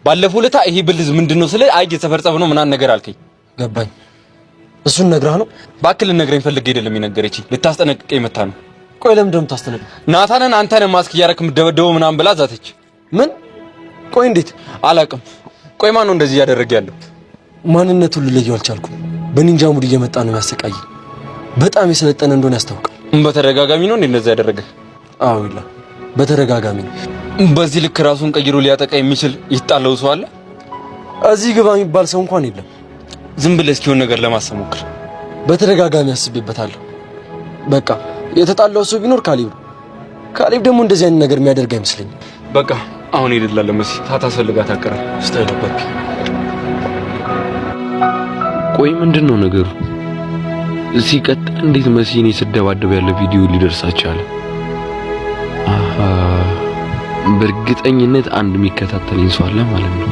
ባለፈው ለታ ይሄ ብልዝ ምንድነው ስለ አይ የሰፈር ጸብ ነው ምናምን ነገር አልከኝ። ገባኝ። እሱን ነግረህ ነው? ባክል ልነግረኝ ፈልጌ አይደለም የነገረችኝ ልታስጠነቅቀኝ መታ ነው። ቆይ ለምን ደም ታስጠነቅቅ? ናታንን አንተ ነህ ማስክ እያረክ የምትደበደበው ምናምን ብላ ዛተች። ምን? ቆይ እንዴት? አላውቅም። ቆይ ማን ነው እንደዚህ እያደረገ ያለው? ማንነቱን ልለየው አልቻልኩም። በኒንጃ ሙድ እየመጣ ነው ያሰቃይ። በጣም የሰለጠነ እንደሆነ ያስታውቃል። በተደጋጋሚ ነው እንደዛ ያደረገ? አዎ ይላል። በተደጋጋሚ ነው። በዚህ ልክ ራሱን ቀይሮ ሊያጠቃ የሚችል ይጣለው ሰው አለ? እዚህ ግባ የሚባል ሰው እንኳን የለም። ዝም ብለህ እስኪ የሆነ ነገር ለማሰብ ሞክር። በተደጋጋሚ አስቤበታለሁ። በቃ የተጣላው ሰው ቢኖር ካሌብ ደግሞ እንደዚህ አይነት ነገር የሚያደርግ አይመስለኝም። በቃ አሁን ሄድላለሁ። መሲ ታታስፈልጋት አቀረ ስታይለበት። ቆይ ምንድነው ነገሩ? ሲቀጥል እንዴት መሲኔ ስደባደብ ያለ ቪዲዮ ሊደርሳችሁ አለ? በእርግጠኝነት አንድ የሚከታተለኝ ሰው አለ ማለት ነው።